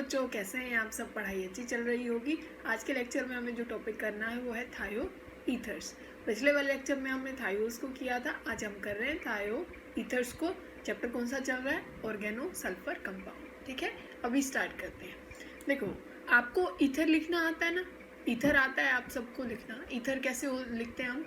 बच्चों, कैसे हैं आप सब? पढ़ाई अच्छी चल रही होगी। आज के लेक्चर में हमें जो टॉपिक करना है वो है थायो ईथर्स। पिछले वाले लेक्चर में हमने थायोस को किया था, आज हम कर रहे हैं थायो ईथर्स को। चैप्टर कौन सा चल रहा है? Organo sulphur compound. ठीक है, अभी स्टार्ट करते हैं। देखो, आपको ईथर लिखना आता है ना? ईथर आता है आप सबको लिखना। ईथर कैसे लिखते हैं हम?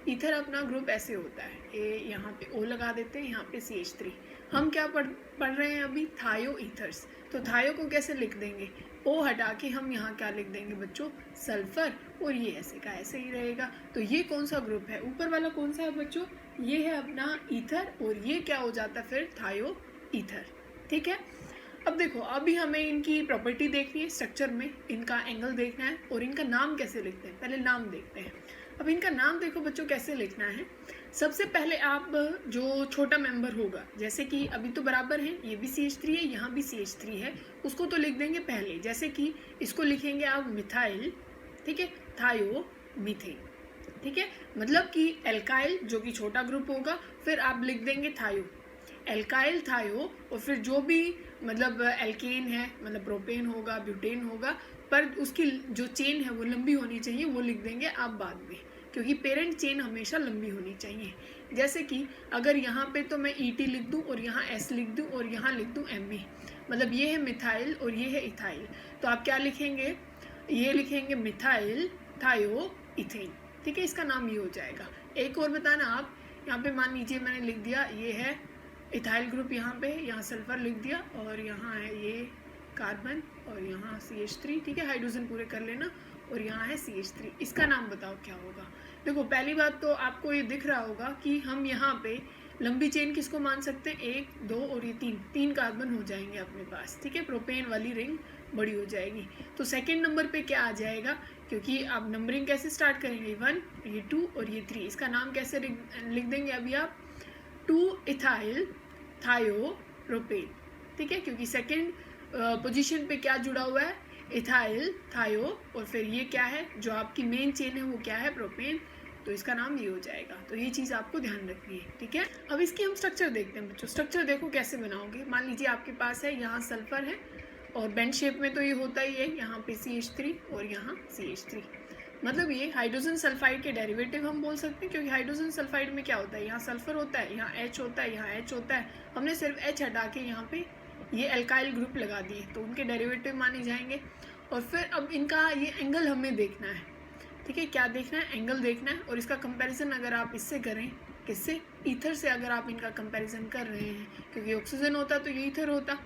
ईथर अपना ग्रुप ऐसे होता है, ए यहाँ पे ओ लगा देते हैं, यहाँ पे CH3। हम क्या पढ़ रहे हैं अभी? थायो ईथर्स। तो थायो को कैसे लिख देंगे? ओ हटा के हम यहाँ क्या लिख देंगे बच्चों? सल्फर। और ये ऐसे का ऐसे ही रहेगा। तो ये कौन सा ग्रुप है? ऊपर वाला कौन सा है बच्चों? ये है अपना ईथर, और ये क्या हो जाता है फिर? थायो ईथर। ठीक है, अब देखो, अभी हमें इनकी प्रॉपर्टी देखनी है, स्ट्रक्चर में इनका एंगल देखना है, और इनका नाम कैसे लिखते हैं पहले नाम देखते हैं। अब इनका नाम देखो बच्चों कैसे लिखना है। सबसे पहले आप जो छोटा मेंबर होगा, जैसे कि अभी तो बराबर है, ये भी CH3 है, यहाँ भी CH3 है, उसको तो लिख देंगे पहले। जैसे कि इसको लिखेंगे आप मिथाइल, ठीक है, थायो मीथेन। ठीक है, मतलब कि एल्काइल जो कि छोटा ग्रुप होगा, फिर आप लिख देंगे थायो, एल्काइल थायो, और फिर जो भी मतलब एल्केन है, मतलब प्रोपेन होगा, ब्यूटेन होगा, पर उसकी जो चेन है वो लंबी होनी चाहिए, वो लिख देंगे आप बाद में, क्योंकि पेरेंट चेन हमेशा लंबी होनी चाहिए। जैसे कि अगर यहाँ पे तो मैं ET लिख दूँ, और यहाँ S लिख दूँ, और यहाँ लिख दूँ ME, मतलब ये है मिथाइल और ये है इथाइल, तो आप क्या लिखेंगे? ये लिखेंगे मिथाइल थायो इथेन। ठीक है, इसका नाम ये हो जाएगा। एक और बताना आप, यहाँ पे मान लीजिए मैंने लिख दिया ये है इथाइल ग्रुप, यहाँ पे यहाँ सल्फर लिख दिया, और यहाँ है ये कार्बन, और यहाँ CH3। ठीक है, हाइड्रोजन पूरे कर लेना, और यहाँ है CH3। इसका नाम बताओ क्या होगा? देखो, पहली बात तो आपको ये दिख रहा होगा कि हम यहाँ पे लंबी चेन किसको मान सकते हैं? 1 2 और ये 3 कार्बन हो जाएंगे अपने पास। ठीक है, प्रोपेन वाली रिंग बड़ी हो जाएगी। तो सेकेंड नंबर पे क्या आ जाएगा? क्योंकि आप नंबरिंग कैसे स्टार्ट करेंगे? 1, ये 2 और ये 3। इसका नाम कैसे लिख देंगे अभी आप? 2 इथाइल थायो प्रोपेन। ठीक है, क्योंकि सेकेंड पोजीशन पे क्या जुड़ा हुआ है? इथाइल थायो, और फिर ये क्या है जो आपकी मेन चेन है, वो क्या है? प्रोपेन। तो इसका नाम ये हो जाएगा। तो ये चीज़ आपको ध्यान रखनी है। ठीक है, अब इसकी हम स्ट्रक्चर देखते हैं बच्चों। स्ट्रक्चर देखो कैसे बनाओगे। मान लीजिए आपके पास है, यहाँ सल्फर है, और बेंड शेप में तो ये होता ही है, यहाँ पे CH3 और यहाँ CH3। मतलब ये हाइड्रोजन सल्फाइड के डेरिवेटिव हम बोल सकते हैं, क्योंकि हाइड्रोजन सल्फाइड में क्या होता है? यहाँ सल्फर होता है, यहाँ H होता है, यहाँ H होता है। हमने सिर्फ H हटा के यहाँ पे ये एल्काइल ग्रुप लगा दिए, तो उनके डेरिवेटिव माने जाएंगे। और फिर अब इनका ये एंगल हमें देखना है। ठीक है, क्या देखना है? एंगल देखना है। और इसका कंपैरिजन अगर आप इससे करें, किससे? ईथर से अगर आप इनका कंपैरिजन कर रहे हैं, क्योंकि ऑक्सीजन होता तो ये ईथर होता,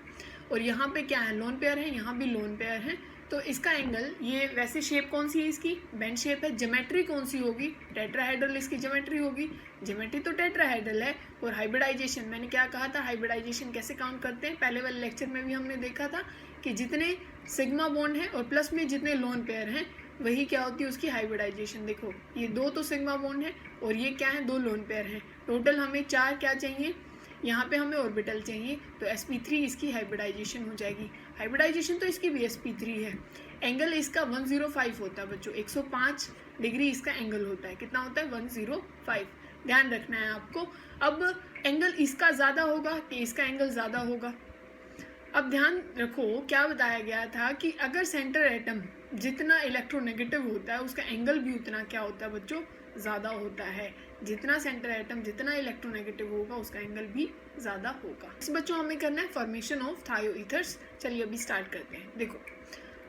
और यहाँ पे क्या है? लोन पेयर है, यहाँ भी लोन पेयर है। तो इसका एंगल, ये वैसे शेप कौन सी है इसकी? बेंड शेप है। ज्योमेट्री कौन सी होगी? टेट्राहेड्रल इसकी ज्योमेट्री होगी। ज्योमेट्री तो टेट्राहेड्रल है। और हाइब्रिडाइजेशन, मैंने क्या कहा था? हाइब्रिडाइजेशन कैसे काउंट करते हैं? पहले वाले लेक्चर में भी हमने देखा था कि जितने सिग्मा बॉन्ड है और प्लस में जितने लोन पेयर हैं, वही क्या होती है उसकी हाइब्रिडाइजेशन। देखो, ये 2 तो सिग्मा बॉन्ड है, और ये क्या है? 2 लोन पेयर हैं। टोटल हमें 4 क्या चाहिए? यहाँ पे हमें ऑर्बिटल चाहिए, तो sp3 इसकी हाइब्रिडाइजेशन हो जाएगी। हाइब्रिडाइजेशन तो इसकी भी sp3 है। एंगल इसका 105 होता है बच्चों, 105 डिग्री इसका एंगल होता है। कितना होता है? 105। ध्यान रखना है आपको। अब एंगल इसका ज़्यादा होगा कि इसका एंगल ज़्यादा होगा? अब ध्यान रखो, क्या बताया गया था कि अगर सेंटर एटम जितना इलेक्ट्रोनेगेटिव होता है, उसका एंगल भी उतना क्या होता है बच्चों? ज़्यादा होता है। जितना सेंटर एटम जितना इलेक्ट्रोनेगेटिव होगा, उसका एंगल भी ज़्यादा होगा। इस बच्चों हमें करना है फॉर्मेशन ऑफ थायो ईथर्स। चलिए अभी स्टार्ट करते हैं। देखो,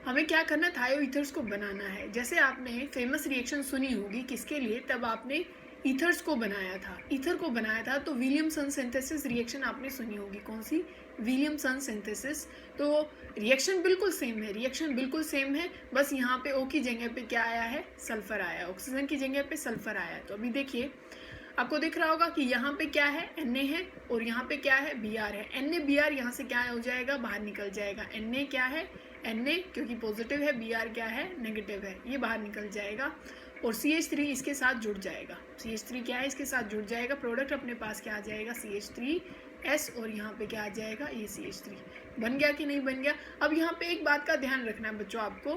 हमें क्या करना है? थायो ईथर्स को बनाना है। जैसे आपने फेमस रिएक्शन सुनी होगी, किसके लिए? तब आपने ईथर्स को बनाया था, ईथर को बनाया था, तो विलियमसन सिंथेसिस रिएक्शन आपने सुनी होगी। कौन सी? Williamson synthesis. तो रिएक्शन बिल्कुल सेम है, रिएक्शन बिल्कुल सेम है, बस यहाँ पे O की जगह पे क्या आया है? सल्फर आया। ऑक्सीजन की जगह पे सल्फर आया। तो अभी देखिए, आपको दिख रहा होगा कि यहाँ पे क्या है? Na है, और यहाँ पे क्या है? Br है। Na Br यहाँ से क्या हो जाएगा? बाहर निकल जाएगा। Na क्या है? Na क्योंकि पॉजिटिव है, Br क्या है? नेगेटिव है, ये बाहर निकल जाएगा। और CH3 इसके साथ जुड़ जाएगा। CH3 क्या है? इसके साथ जुड़ जाएगा। प्रोडक्ट अपने पास क्या आ जाएगा? CH3S, और यहाँ पे क्या आ जाएगा? ये CH3। बन गया कि नहीं बन गया? अब यहाँ पे एक बात का ध्यान रखना है बच्चों आपको,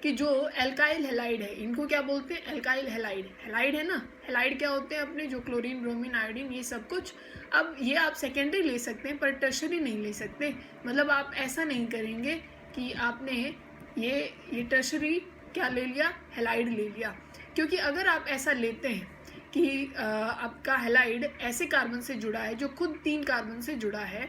कि जो एल्काइल हेलाइड है, इनको क्या बोलते हैं? Alkyl halide. हेलाइड है ना? हेलाइड क्या होते हैं अपने? जो क्लोरीन, ब्रोमीन, आयोडीन, ये सब कुछ। अब ये आप सेकेंडरी ले सकते हैं, पर टर्शरी नहीं ले सकते। मतलब आप ऐसा नहीं करेंगे कि आपने ये टर्शरी क्या ले लिया, हैलाइड ले लिया। क्योंकि अगर आप ऐसा लेते हैं कि आपका हैलाइड ऐसे कार्बन से जुड़ा है जो खुद 3 कार्बन से जुड़ा है,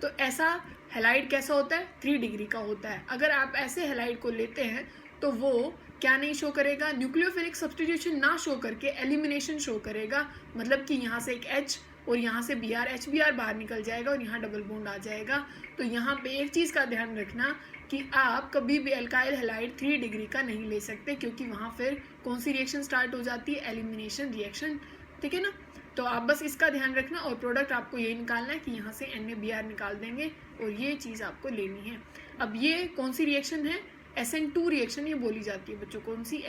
तो ऐसा हैलाइड कैसा होता है, 3 डिग्री का होता है। अगर आप ऐसे हैलाइड को लेते हैं तो वो क्या नहीं शो करेगा, न्यूक्लियोफिलिक सब्स्टिट्यूशन ना शो करके एलिमिनेशन शो करेगा। मतलब कि यहाँ से एक H और यहाँ से Br, HBr बाहर निकल जाएगा और यहाँ डबल बॉन्ड आ जाएगा। तो यहाँ पे एक चीज़ का ध्यान रखना कि आप कभी भी एल्काइल हैलाइड 3 डिग्री का नहीं ले सकते, क्योंकि वहाँ फिर कौन सी रिएक्शन स्टार्ट हो जाती है, एलिमिनेशन रिएक्शन। ठीक है ना। तो आप बस इसका ध्यान रखना और प्रोडक्ट आपको यही निकालना है कि यहाँ से NaBr निकाल देंगे और ये चीज़ आपको लेनी है। अब ये कौन सी रिएक्शन है, SN2 रिएक्शन ये बोली जाती है बच्चों। कौन सी,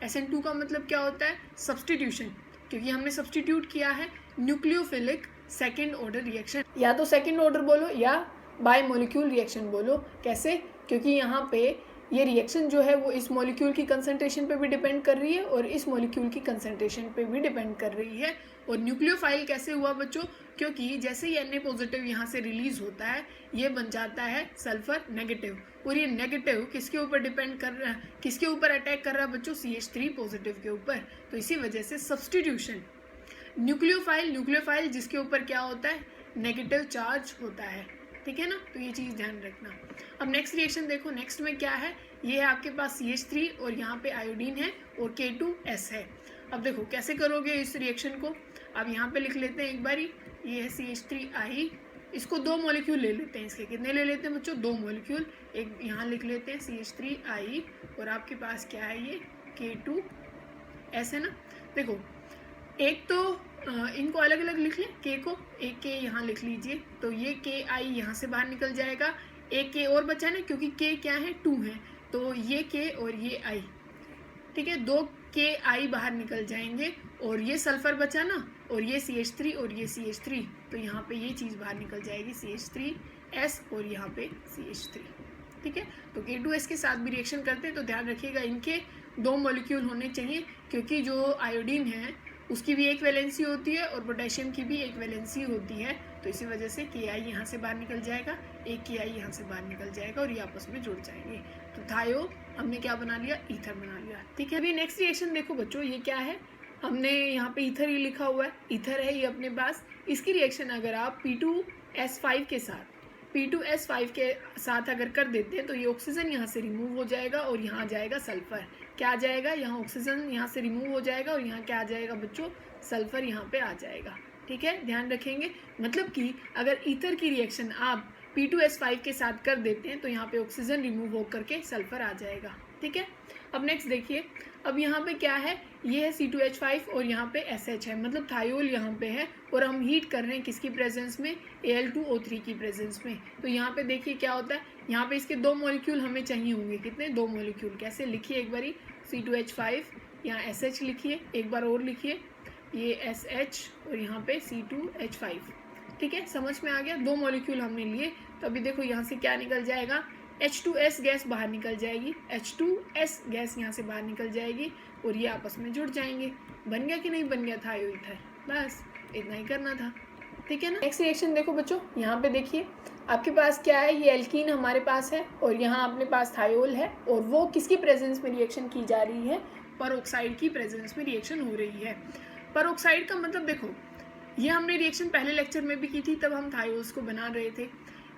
SN2 का मतलब क्या होता है, सब्स्टिट्यूशन, क्योंकि हमने सब्स्टिट्यूट किया है न्यूक्लियोफिलिक सेकेंड ऑर्डर रिएक्शन। या तो सेकेंड ऑर्डर बोलो या बाय मॉलिक्यूल रिएक्शन बोलो। कैसे, क्योंकि यहाँ पे ये रिएक्शन जो है वो इस मॉलिक्यूल की कंसंट्रेशन पे भी डिपेंड कर रही है और इस मॉलिक्यूल की कंसंट्रेशन पे भी डिपेंड कर रही है। और न्यूक्लियोफाइल कैसे हुआ बच्चों, क्योंकि जैसे ही Na पॉजिटिव यहाँ से रिलीज होता है ये बन जाता है सल्फर नेगेटिव, और ये नेगेटिव किसके ऊपर डिपेंड कर रहा है, किसके ऊपर अटैक कर रहा है बच्चों, CH3 पॉजिटिव के ऊपर। तो इसी वजह से सब्स्टिट्यूशन न्यूक्लियोफाइल जिसके ऊपर क्या होता है, नेगेटिव चार्ज होता है। ठीक है ना। तो ये चीज़ ध्यान रखना। अब नेक्स्ट रिएक्शन देखो, नेक्स्ट में क्या है, ये है आपके पास CH3 और यहाँ पे आयोडीन है और K2S है। अब देखो कैसे करोगे इस रिएक्शन को। अब यहाँ पे लिख लेते हैं एक बारी, ये है CH3I, इसको 2 मॉलिक्यूल ले लेते हैं। इसके कितने ले लेते हैं बच्चों, 2 मॉलिक्यूल। एक यहाँ लिख लेते हैं CH3I और आपके पास क्या है, ये K2S है ना। देखो एक तो इनको अलग अलग लिख लें, K को, एक K यहाँ लिख लीजिए, तो ये KI यहाँ से बाहर निकल जाएगा। एक K और बचा ना, क्योंकि K क्या है, 2 है, तो ये K और ये I। ठीक है, 2 KI बाहर निकल जाएंगे और ये सल्फर बचा ना, और ये CH3 और ये CH3, तो यहाँ पे ये चीज़ बाहर निकल जाएगी CH3S और यहाँ पे CH3। ठीक है, तो K2S के साथ भी रिएक्शन करते हैं तो ध्यान रखिएगा इनके 2 मॉलिक्यूल होने चाहिए, क्योंकि जो आयोडीन है उसकी भी एक वैलेंसी होती है और पोटेशियम की भी एक वैलेंसी होती है। तो इसी वजह से Ki यहाँ से बाहर निकल जाएगा, एक Ki यहाँ से बाहर निकल जाएगा और ये आपस में जुड़ जाएंगे। तो थायो हमने क्या बना लिया, ईथर बना लिया। ठीक है, अभी नेक्स्ट रिएक्शन देखो बच्चों, ये क्या है, हमने यहाँ पे ईथर ही लिखा हुआ है, ईथर है ये अपने पास। इसकी रिएक्शन अगर आप P2S5 के साथ अगर कर देते हैं तो ये ऑक्सीजन यहाँ से रिमूव हो जाएगा और यहाँ आ जाएगा सल्फर। क्या आ जाएगा, यहाँ ऑक्सीजन यहाँ से रिमूव हो जाएगा और यहाँ क्या आ जाएगा बच्चों, सल्फर यहाँ पे आ जाएगा। ठीक है, ध्यान रखेंगे। मतलब कि अगर ईथर की रिएक्शन आप P2S5 के साथ कर देते हैं तो यहाँ पे ऑक्सीजन रिमूव हो करके सल्फर आ जाएगा। ठीक है, अब नेक्स्ट देखिए, अब यहाँ पे क्या है, ये है C2H5 और यहाँ पे SH है, मतलब थायोल यहाँ पे है और हम हीट कर रहे हैं किसकी प्रेजेंस में, Al2O3 की प्रेजेंस में। तो यहाँ पे देखिए क्या होता है, यहाँ पे इसके 2 मॉलिक्यूल हमें चाहिए होंगे, कितने, 2 मॉलिक्यूल। कैसे लिखिए एक बारी, C2H5 यहाँ SH लिखिए, एक बार और लिखिए, ये SH और यहाँ पे C2H5। ठीक है, समझ में आ गया, 2 मॉलिक्यूल हमने लिए। तो अभी देखो यहाँ से क्या निकल जाएगा, H2S गैस बाहर निकल जाएगी, H2S गैस यहाँ से बाहर निकल जाएगी और ये आपस में जुड़ जाएंगे। बन गया कि नहीं बन गया थायो ईथर, बस इतना ही करना था। ठीक है ना। नेक्स्ट रिएक्शन देखो बच्चों, यहाँ पे देखिए आपके पास क्या है, ये एल्कीन हमारे पास है और यहाँ अपने पास थायोल है और वो किसकी प्रेजेंस में रिएक्शन की जा रही है, परऑक्साइड की प्रेजेंस में रिएक्शन हो रही है। परऑक्साइड का मतलब देखो, ये हमने रिएक्शन पहले लेक्चर में भी की थी, तब हम थायोल्स को बना रहे थे।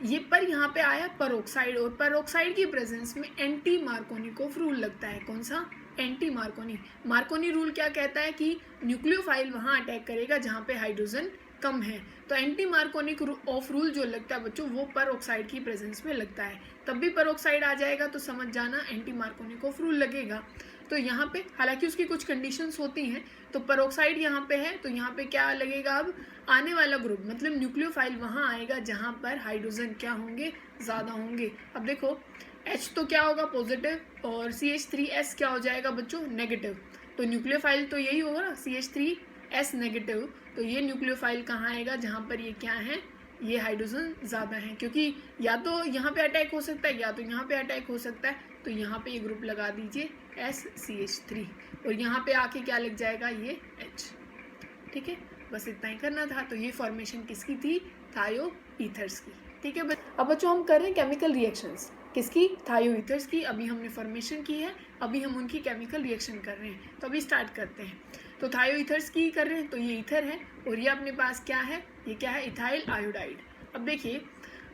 ये पर यहाँ पे आया परऑक्साइड और परऑक्साइड की प्रेजेंस में एंटी मार्कोनिकोव रूल लगता है। कौन सा, एंटी मार्कोनी रूल क्या कहता है कि न्यूक्लियोफाइल वहाँ अटैक करेगा जहाँ पे हाइड्रोजन कम है। तो एंटी मार्कोनिक ऑफ रूल जो लगता है बच्चों वो परऑक्साइड की प्रेजेंस में लगता है। तब भी परऑक्साइड आ जाएगा तो समझ जाना एंटी मार्कोनिक ऑफ रूल लगेगा। तो यहाँ पे हालांकि उसकी कुछ कंडीशंस होती हैं, तो परऑक्साइड यहाँ पे है तो यहाँ पे क्या लगेगा, अब आने वाला ग्रुप मतलब न्यूक्लियोफाइल वहाँ आएगा जहाँ पर हाइड्रोजन क्या होंगे, ज़्यादा होंगे। अब देखो H तो क्या होगा, पॉजिटिव, और CH3S क्या हो जाएगा बच्चों, नेगेटिव। तो न्यूक्लियोफाइल तो यही होगा ना, CH3S नेगेटिव। तो ये न्यूक्लियोफाइल कहाँ आएगा, जहाँ पर ये क्या है, ये हाइड्रोजन ज़्यादा है, क्योंकि या तो यहाँ पे अटैक हो सकता है या तो यहाँ पे अटैक हो सकता है। तो यहाँ पे ये ग्रुप लगा दीजिए SCH3 और यहाँ पे आके क्या लग जाएगा, ये H। ठीक है, बस इतना ही करना था। तो ये फॉर्मेशन किसकी थी, थायो ईथर्स की। ठीक है, अब बच्चों हम कर रहे हैं केमिकल रिएक्शंस। किसकी, थायो ईथर्स की। अभी हमने फॉर्मेशन की है, अभी हम उनकी केमिकल रिएक्शन कर रहे हैं। तो अभी स्टार्ट करते हैं। तो थायो ईथर्स की कर रहे हैं, तो ये ईथर है और ये अपने पास क्या है, ये क्या है, इथाइल आयोडाइड। अब देखिए,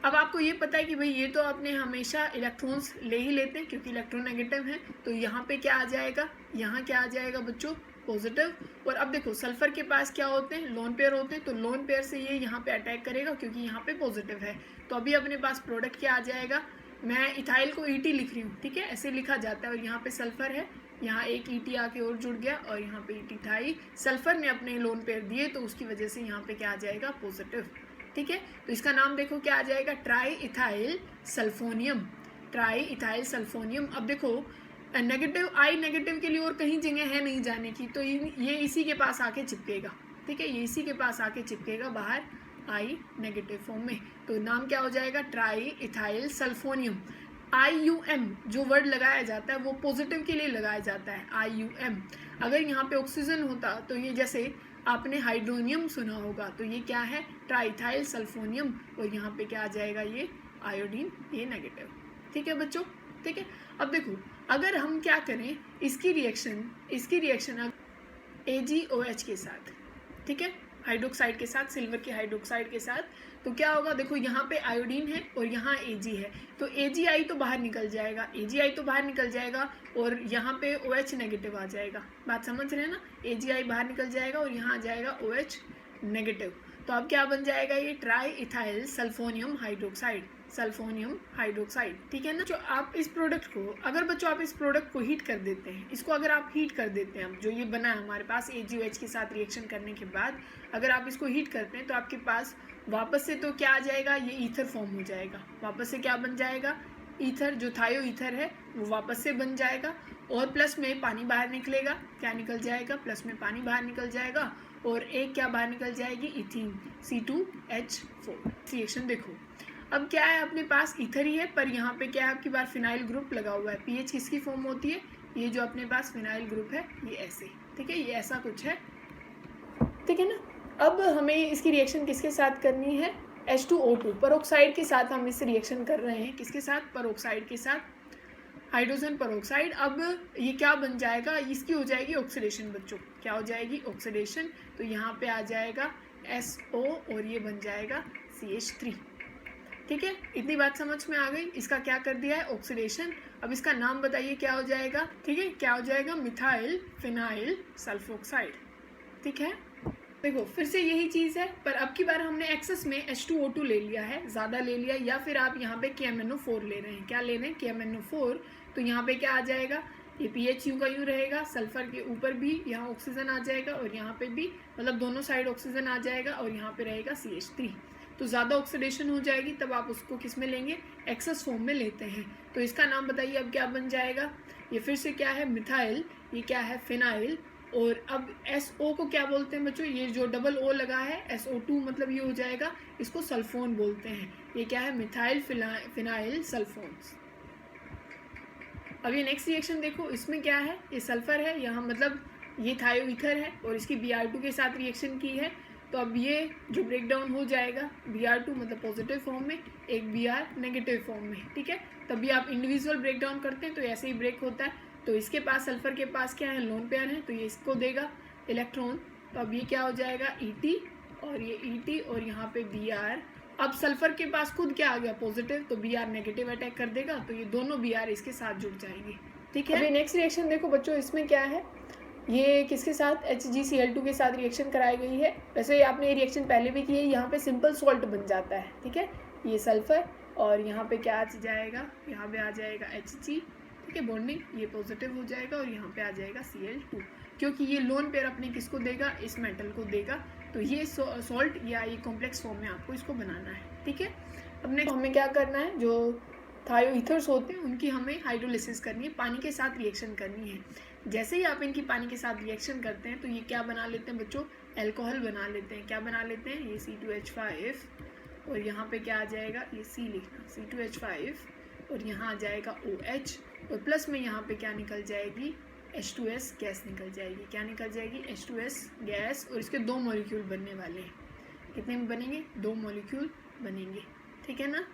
अब आपको ये पता है कि भाई ये तो आपने हमेशा इलेक्ट्रॉन्स ले ही लेते हैं क्योंकि इलेक्ट्रोनेगेटिव है। तो यहाँ पे क्या आ जाएगा, यहाँ क्या आ जाएगा बच्चों, पॉजिटिव। और अब देखो सल्फर के पास क्या होते हैं, लोन पेयर होते हैं। तो लोन पेयर से ये यहाँ पे अटैक करेगा क्योंकि यहाँ पे पॉजिटिव है। तो अभी अपने पास प्रोडक्ट क्या आ जाएगा, मैं इथाइल को ईटी लिख रही हूँ, ठीक है, ऐसे लिखा जाता है। और यहाँ पे सल्फर है, यहाँ एक ईटी आके और जुड़ गया और यहाँ पे ईटी थाई, सल्फर ने अपने लोन पेयर दिए तो उसकी वजह से यहाँ पे क्या आ जाएगा, पॉजिटिव। ठीक है, तो इसका नाम देखो क्या आ जाएगा, ट्राई इथाइल सल्फोनियम, ट्राई इथाइल सल्फोनियम। अब देखो नेगेटिव, आई नेगेटिव के लिए और कहीं जगह है नहीं जाने की, तो ये इसी के पास आके चिपकेगा। ठीक है, ये इसी के पास आके चिपकेगा बाहर आई नेगेटिव फॉर्म में। तो नाम क्या हो जाएगा, ट्राई इथाइल सल्फोनियम। IUM जो वर्ड लगाया जाता है वो पॉजिटिव के लिए लगाया जाता है, IUM। अगर यहाँ पे ऑक्सीजन होता तो ये, जैसे आपने हाइड्रोनियम सुना होगा, तो ये क्या है, ट्राइथाइल सल्फोनियम। और यहाँ पे क्या आ जाएगा, ये आयोडीन, ये नेगेटिव। ठीक है बच्चों, ठीक है। अब देखो अगर हम क्या करें, इसकी रिएक्शन AgOH के साथ, ठीक है, हाइड्रोक्साइड के साथ, सिल्वर के हाइड्रोक्साइड के साथ, तो क्या होगा, देखो यहाँ पे आयोडीन है और यहाँ Ag है, तो AgI तो बाहर निकल जाएगा, AgI तो बाहर निकल जाएगा और यहाँ पे OH नेगेटिव आ जाएगा। बात समझ रहे हैं ना, AgI बाहर निकल जाएगा और यहाँ आ जाएगा OH नेगेटिव। तो अब क्या बन जाएगा, ये ट्राई इथाइल सल्फोनियम हाइड्रोक्साइड, सल्फोनियम हाइड्रोक्साइड। ठीक है ना। जो आप इस प्रोडक्ट को, अगर बच्चों आप इस प्रोडक्ट को हीट कर देते हैं, इसको अगर आप हीट कर देते हैं, जो ये बना है हमारे पास AgOH के साथ रिएक्शन करने के बाद, अगर आप इसको हीट करते हैं तो आपके पास वापस से तो क्या आ जाएगा, ये ईथर फॉर्म हो जाएगा। वापस से क्या बन जाएगा, ईथर, जो थायो ईथर है वो वापस से बन जाएगा और प्लस में पानी बाहर निकलेगा। क्या निकल जाएगा, प्लस में पानी बाहर निकल जाएगा और एक क्या बाहर निकल जाएगी, इथीन, C2H4। रिएक्शन देखो, अब क्या है, अपने पास ईथर ही है पर यहाँ पे क्या है, आपकी बार फिनाइल ग्रुप लगा हुआ है। पीएच किसकी फॉर्म होती है, ये जो अपने पास फिनाइल ग्रुप है ये ऐसे, ठीक है, ये ऐसा कुछ है, ठीक है ना। अब हमें इसकी रिएक्शन किसके साथ करनी है, H2O2 परोक्साइड के साथ हम इस रिएक्शन कर रहे हैं। किसके साथ, परोक्साइड के साथ, हाइड्रोजन परोक्साइड। अब ये क्या बन जाएगा, इसकी हो जाएगी ऑक्सीडेशन बच्चों। क्या हो जाएगी, ऑक्सीडेशन। तो यहाँ पे आ जाएगा SO और ये बन जाएगा CH3। ठीक है, इतनी बात समझ में आ गई। इसका क्या कर दिया है, ऑक्सीडेशन। अब इसका नाम बताइए क्या हो जाएगा, ठीक है, क्या हो जाएगा, मिथाइल फिनाइल सल्फोक्साइड। ठीक है, देखो फिर से यही चीज़ है, पर अब की बार हमने एक्सेस में H2O2 ले लिया है, ज़्यादा ले लिया, या फिर आप यहाँ पे KMNO4 ले रहे हैं। क्या ले रहे हैं, KMNO4। तो यहाँ पे क्या आ जाएगा, ये pH यूँ का यूँ रहेगा, सल्फर के ऊपर भी यहाँ ऑक्सीजन आ जाएगा और यहाँ पे भी, मतलब दोनों साइड ऑक्सीजन आ जाएगा और यहाँ पे रहेगा CH3। तो ज़्यादा ऑक्सीडेशन हो जाएगी, तब आप उसको किस में लेंगे, एक्सेस फॉर्म में लेते हैं। तो इसका नाम बताइए अब क्या बन जाएगा, ये फिर से क्या है, मिथाइल, ये क्या है, फिनाइल। और अब SO को क्या बोलते हैं बच्चों, ये जो डबल O लगा है SO2, मतलब ये हो जाएगा, इसको सल्फोन बोलते हैं। ये क्या है, मिथाइल फिनाइल सल्फोन्स। अब ये नेक्स्ट रिएक्शन देखो, इसमें क्या है, ये सल्फर है यहाँ, मतलब ये थायो ईथर है और इसकी Br2 के साथ रिएक्शन की है। तो अब ये जो ब्रेक डाउन हो जाएगा, Br2 मतलब पॉजिटिव फॉर्म में, एक Br नेगेटिव फॉर्म में। ठीक है, तभी आप इंडिविजुअल ब्रेक डाउन करते हैं तो ऐसे ही ब्रेक होता है। तो इसके पास, सल्फर के पास क्या है, लोन पेयर है, तो ये इसको देगा इलेक्ट्रॉन। तो अब ये क्या हो जाएगा, ET और ये ET और यहाँ पे Br। अब सल्फर के पास खुद क्या आ गया, पॉजिटिव, तो Br नेगेटिव अटैक कर देगा, तो ये दोनों Br इसके साथ जुड़ जाएंगे। ठीक है, अभी नेक्स्ट रिएक्शन देखो बच्चों, इसमें क्या है, ये किसके साथ, HgCl2 के साथ रिएक्शन कराई गई है। वैसे आपने ये रिएक्शन पहले भी की है, यहाँ पे सिंपल सॉल्ट बन जाता है। ठीक है, ये सल्फर और यहाँ पे क्या आ जाएगा, यहाँ पे आ जाएगा Hg, ठीक है, बॉन्डिंग, ये पॉजिटिव हो जाएगा और यहाँ पे आ जाएगा Cl2, क्योंकि ये लोन पेयर अपने किसको देगा, इस मेटल को देगा। तो ये सॉल्ट या ये कॉम्प्लेक्स फॉर्म में आपको इसको बनाना है। ठीक है, अब नेक्स्ट हमें क्या करना है, जो थायो ईथर्स होते हैं उनकी हमें हाइड्रोलिसिस करनी है, पानी के साथ रिएक्शन करनी है। जैसे ही आप इनकी पानी के साथ रिएक्शन करते हैं तो ये क्या बना लेते हैं बच्चों, अल्कोहल बना लेते हैं। क्या बना लेते हैं, ये C2H5 और यहाँ पे क्या आ जाएगा, ये C लिखना, C2H5 और यहाँ आ जाएगा OH और प्लस में यहाँ पे क्या निकल जाएगी, H2S गैस निकल जाएगी। क्या निकल जाएगी, H2S गैस। और इसके 2 मॉलिक्यूल बनने वाले हैं। कितने में बनेंगे, 2 मॉलिक्यूल बनेंगे। ठीक है ना।